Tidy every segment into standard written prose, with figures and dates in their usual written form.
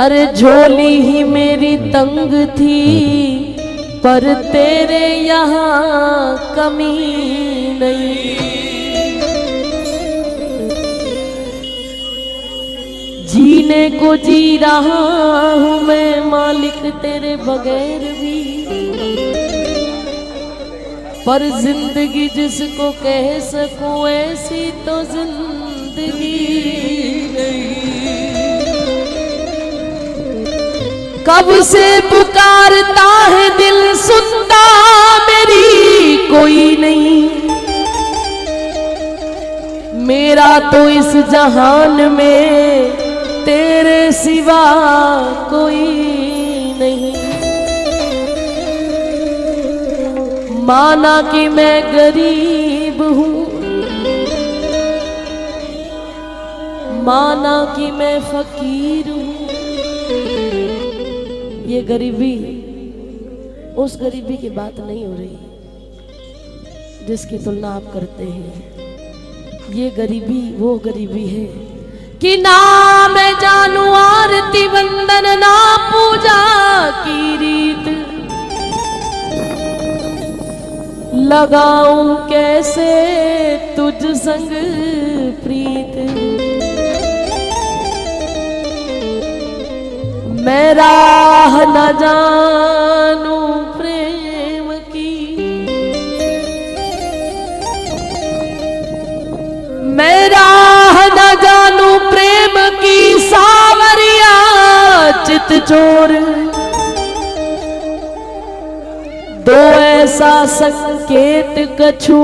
अरे झोली ही मेरी तंग थी पर तेरे यहाँ कमी नहीं। जीने को जी रहा हूँ मैं मालिक तेरे बगैर भी, पर जिंदगी जिसको कह सकूं ऐसी तो जिंदगी नहीं। कब से पुकारता है दिल सुनता मेरी कोई नहीं। मेरा तो इस जहान में तेरे सिवा कोई नहीं। माना कि मैं गरीब हूँ, माना कि मैं फकीर हूँ। ये गरीबी उस गरीबी की बात नहीं हो रही जिसकी तुलना आप करते हैं। ये गरीबी वो गरीबी है कि ना मैं जानू आरती वंदन ना पूजा की रीत, लगाऊं कैसे तुझ संग प्रीत। मैं राह न जानू प्रेम की, मैं राह न जानू प्रेम की सावरिया चित चोर। दो ऐसा संकेत कछु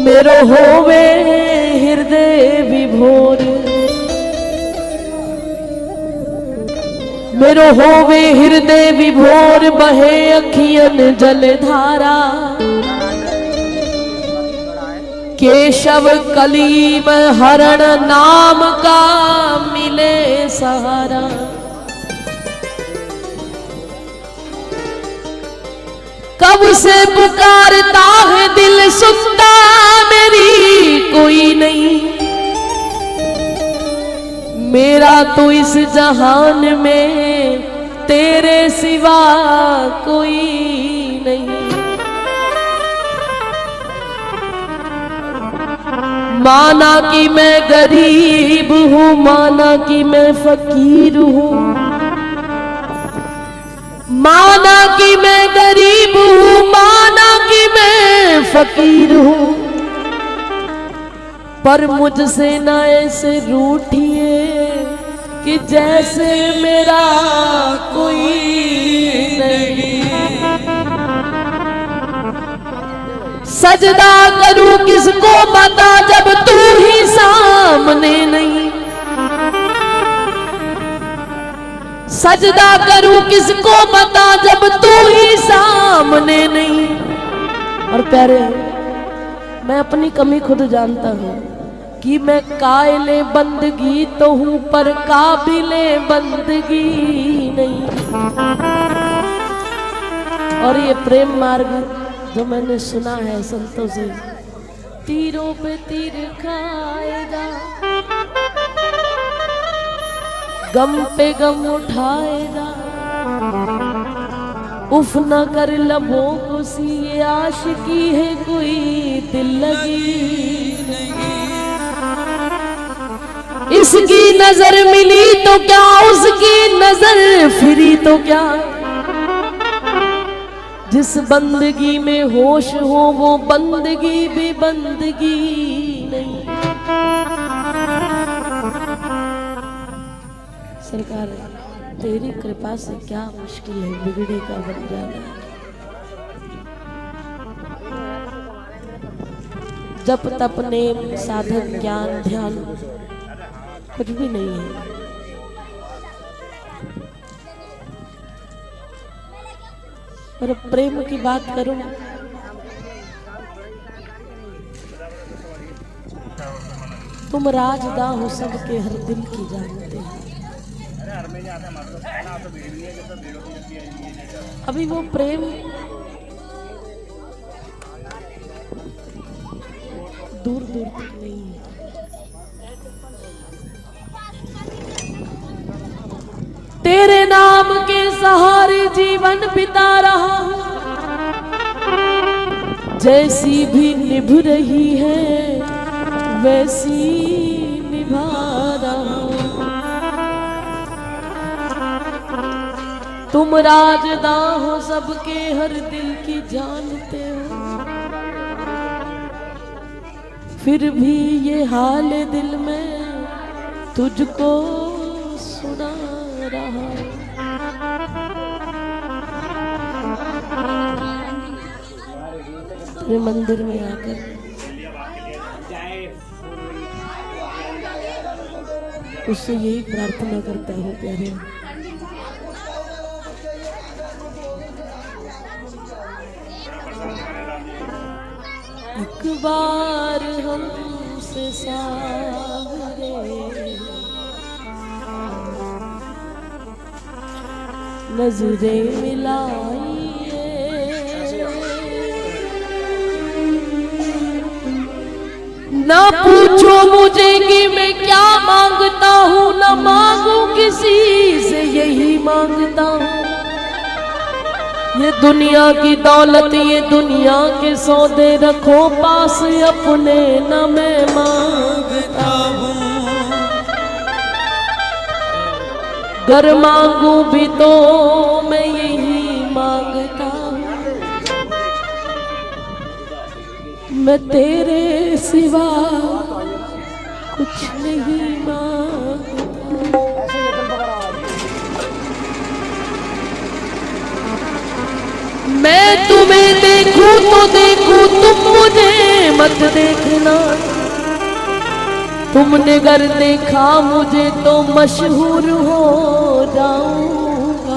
मेरो होवे हृदय विभोर। मेरो होवे हृदय विभोर बहे अखियन जलधारा। केशव कलीम हरण नाम का मिले सहारा। कब से पुकारता है दिल सुनता मेरी कोई नहीं। मेरा तो इस जहान में तेरे सिवा कोई नहीं। माना कि मैं गरीब हूँ, माना कि मैं फकीर हूँ, माना कि मैं गरीब हूँ, माना कि मैं फकीर हूँ। पर मुझसे ना ऐसे रूठिए कि जैसे मेरा कोई नहीं। सजदा करूं किसको बता जब तू ही सामने नहीं। सजदा करूं किसको बता जब तू ही सामने नहीं। और प्यारे मैं अपनी कमी खुद जानता हूं कि मैं कायले बंदगी तो हूं पर काबिले बंदगी नहीं। और ये प्रेम मार्ग जो मैंने सुना है संतों से, तीरों पे तीर खाएगा, गम पे गम उठाएगा। उफ न कर लबों को सी ये आशिकी है कोई दिल लगी नहीं। इसकी नजर मिली तो क्या उसकी नजर फिरी तो क्या। जिस बंदगी में होश हो वो बंदगी भी बंदगी नहीं। सरकार तेरी कृपा से क्या मुश्किल है बिगड़ी का बन जाना। जप तप नेम साधन ज्ञान ध्यान कुछ भी नहीं है। पर प्रेम की बात करूं तुम राजदा हो सबके हर दिल की जानते हैं। अभी वो प्रेम दूर दूर तक नहीं है। सहारे जीवन बिता रहा हूं, जैसी भी निभ रही है वैसी निभा रहा हूं। तुम राजदा हो सबके हर दिल की जानते हो, फिर भी ये हाल दिल में तुझको सुना रहा। तेरे मंदिर में आकर उससे यही प्रार्थना करता हूँ प्यारे, एक बार हमसे सावरे नजरें मिलाइए, ना पूछो मुझे कि मैं क्या मांगता हूँ, ना मांगू किसी से यही मांगता हूँ। ये दुनिया की दौलत, ये दुनिया के सौदे रखो पास अपने, न मैं मांगता हूँ। घर मांगू भी तो मैं यही मांगता हूँ, मैं तेरे सिवा कुछ नहीं मांगता। मैं तुम्हें देखूं तो देखूं, तुम मुझे मत देखना। तुमने अगर देखा मुझे तो मशहूर हो जाऊंगा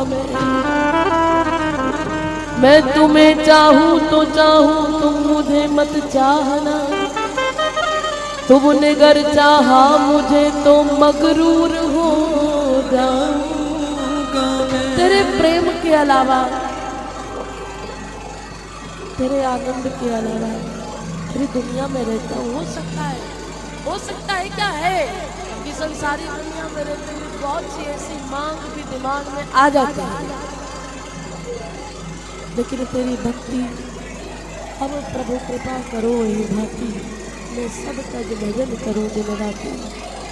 मैं तुम्हें चाहूं तो चाहूं, तुम मुझे मत चाहना। तुमने अगर चाहा मुझे तो मगरूर हो जाऊंगा मैं। तेरे प्रेम के अलावा, तेरे आनंद के अलावा तेरी दुनिया में रहता हूँ। हो सकता है क्या है कि संसारी दुनिया में रहते हुए बहुत सी ऐसी मांग भी दिमाग में आ जाती है, लेकिन तेरी भक्ति, अब प्रभु कृपा करो हे भाती, मैं सब तज भजन करो दिन राती।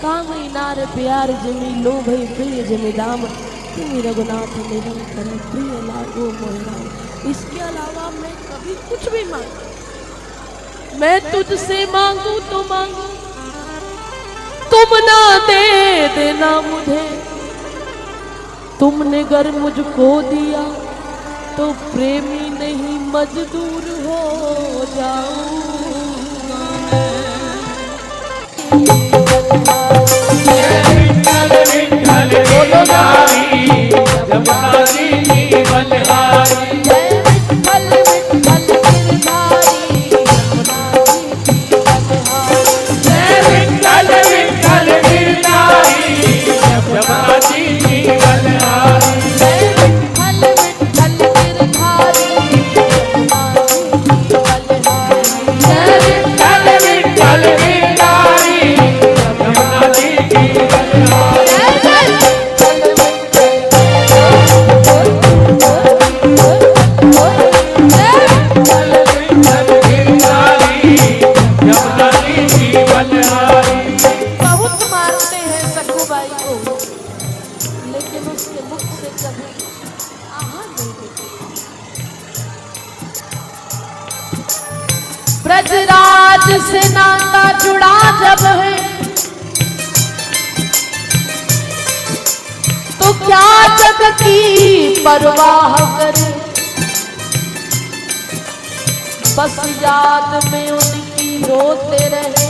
काम नार प्यार जमी लो भई प्रिय जमी दाम, तुम रघुनाथ निरंतर प्रिय लागो मोहराम। इसके अलावा मैं कभी कुछ भी मांगू, मैं तुझसे मांगू तो मांगू, तुम ना दे देना मुझे। तुमने अगर मुझको दिया तो प्रेमी नहीं मजदूर हो जाऊंगा ब्रजराज से नाता जुड़ा जब है तो क्या जग की परवाह करे। बस याद में उनकी रोते रहे,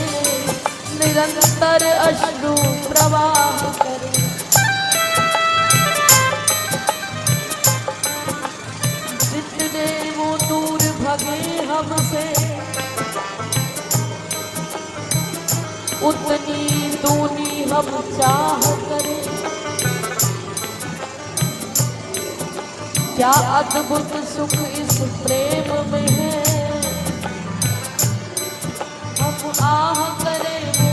निरंतर अश्रु प्रवाह करे। जितने वो दूर भगे हमसे, उतनी दूनी हम चाह करें। क्या अद्भुत सुख इस प्रेम में है, हम आह करें वो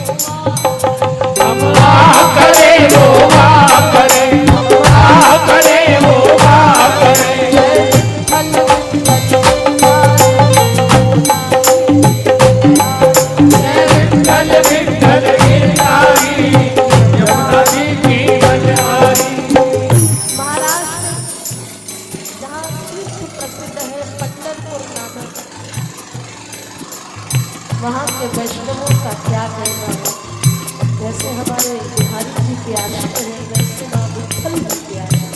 आह करें, हम आह करें वो आह करें वो आह वहाँ के वैष्णवों का क्या कहना है। जैसे हमारे बिहारी जी के आदत है, वैसे माँ विट्ठल जी के आदत।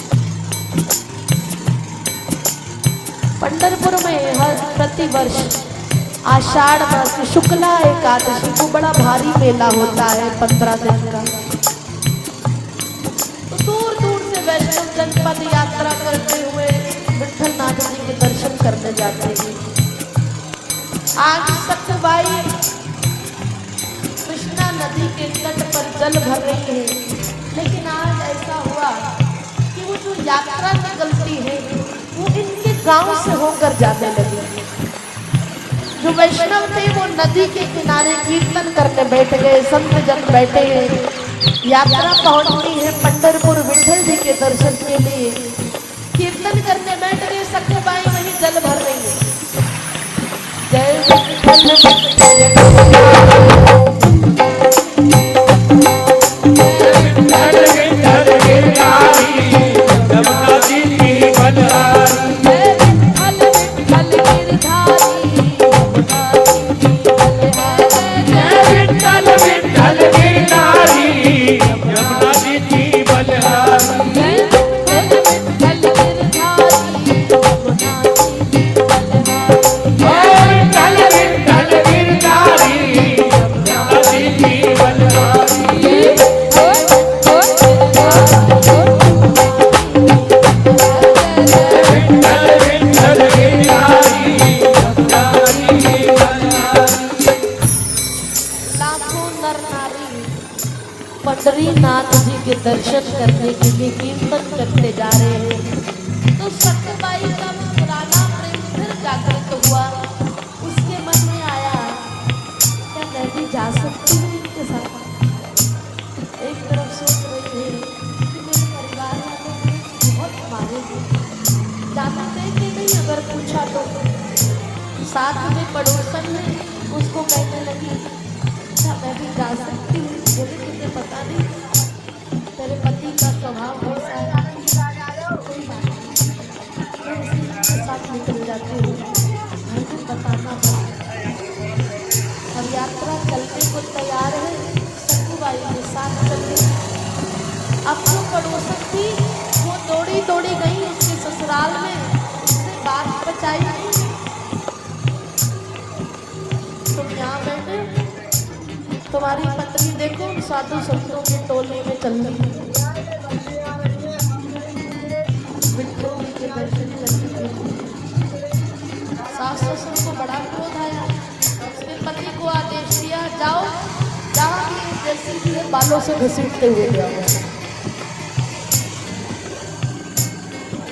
पंढरपुर में हर प्रतिवर्ष आषाढ़ मास की शुक्ला एकादशी को बड़ा भारी मेला होता है 15 दिन का। तो दूर दूर से वैष्णव जनपद यात्रा करते हुए विट्ठल नाथ जी के दर्शन करने जाते हैं। आज सखबाई कृष्णा नदी के तट पर जल भर रही है, लेकिन आज ऐसा हुआ कि वो जो यात्रा निकलती है वो इनके गांव से होकर जाने लगी। जो वैष्णव थे वो नदी के किनारे कीर्तन करने बैठ गए, संत जन बैठे हैं। यात्रा पहुंचनी है पंढरपुर विट्ठल जी के दर्शन के लिए, कीर्तन करने बैठ गए। सखबाई वहीं जल भर रही है। जय पंढरीनाथ जी के दर्शन करने के लिए कीर्तन करते जा रहे हैं। तो सखबाई का पुराना प्रेम फिर जागृत हुआ। उसके मन में आया, क्या मैं भी जा सकती हूँ इनके साथ। एक तरफ सोच रही है कि मेरे परिवार वालों को बहुत मारेंगे, जानते कि नहीं अगर पूछा तो। साथ में पड़ोसन ने उसको कहने लगी, क्या मैं भी जा सकती हूँ। बोले तुझे पता नहीं तेरे पति का स्वभाव कैसा है, कोई बात नहीं, मैं उसी के साथ निकल जाती हूँ, मुझे बताना पड़ा। और यात्रा चलने को तैयार है। सखबाई के साथ चल गई। अब जो पड़ोसन थी वो दौड़ी दौड़ी गई उसके ससुराल में, उससे बात बचाई नहीं। तुम यहाँ बैठे, तुम्हारी पत्नी देखो साधु संतों के टोले में चल रही है, विट्ठल जी के दर्शन करने। सास ससुर को बड़ा क्रोध आया। उसने पति को आदेश दिया, जाओ जहाँ भी जैसी भी है बालों से घसीटते हुए जाओ।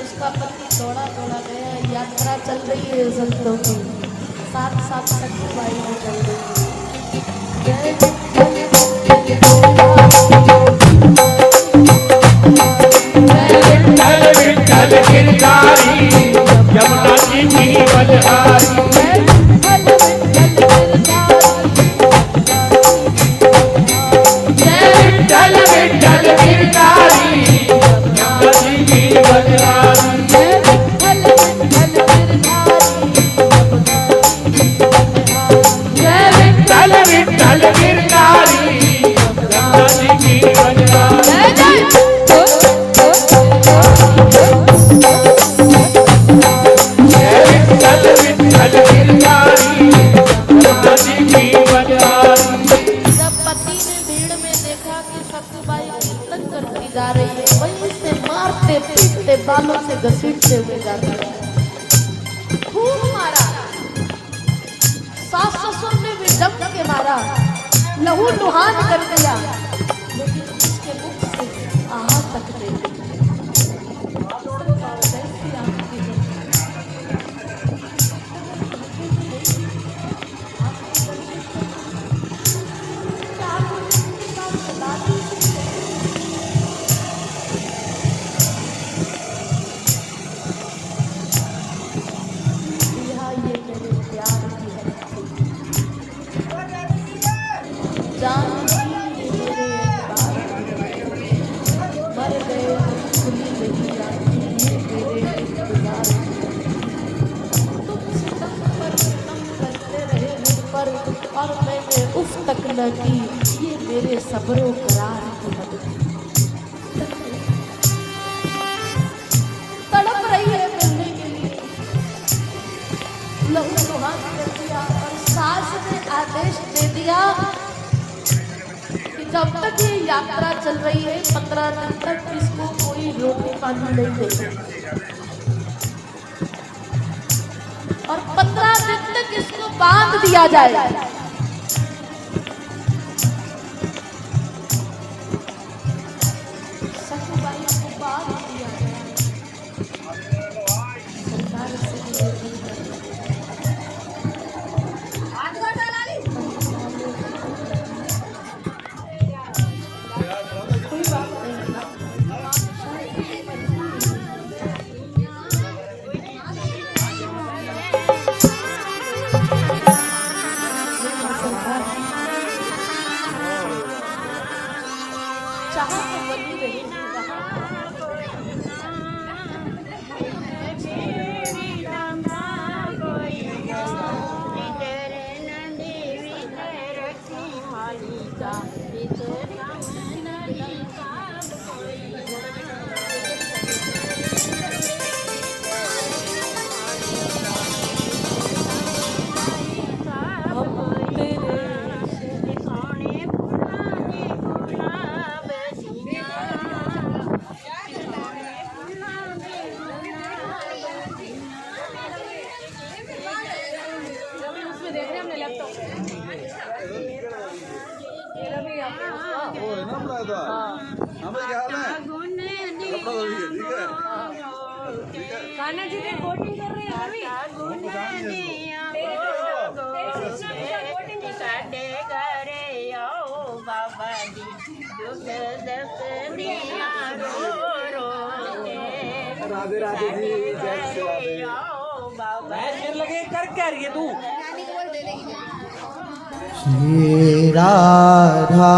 उसका पति दौड़ा दौड़ा गया। यात्रा चल रही है संतों की, साथ साथ सखबाई भी चल रही है। यमुना जी की बलहारी जा रही है, वहीं से मारते पीटते बालों से घसीटते हुए जाता है। खूब मारा, सास ससुर ने भी जम के मारा, लहू लुहान कर दिया, लेकिन उसके मुख से आहा तक नहीं। जान मेरे और मैंने उफ तक न की, ये मेरे सब्रो करार की हद थी। तड़प रही है मिलने के लिए, लहू लुहान कर दिया और सास ने आदेश दे दिया कि जब तक ये यात्रा चल रही है 15 दिन तक इसको कोई रोटी पानी नहीं देगा और 15 दिन तक इसको बांध दिया जाए। सखुबाई को बांध दिया गया। सरकार से कोई बात नहीं। चाहा तो बनी रही कान्हा जी ने बोटिंग कर रहे हैं अभी साडे घरे आओ बाबा जी दुख दस दिया रो रो राधे राधे जी जय श्री आओ बाबा लगे कर क्या रही है तू श्री राधा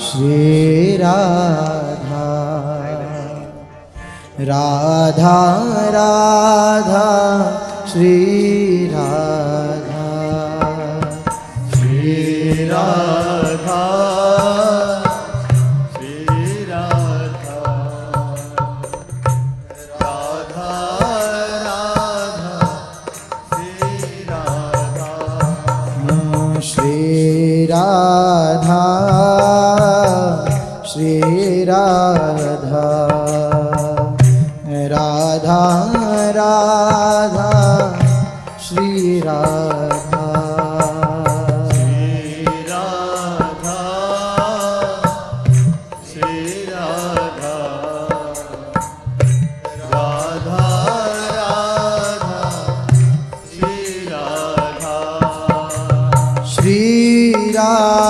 श्री राधा राधा राधा श्री राधा श्री राधा श्री राधा राधा राधा श्री राधा श्री राधा श्री राधा राधा राधा श्री राधा श्री राधा श्री राधा राधा राधा श्री राधा श्री राधा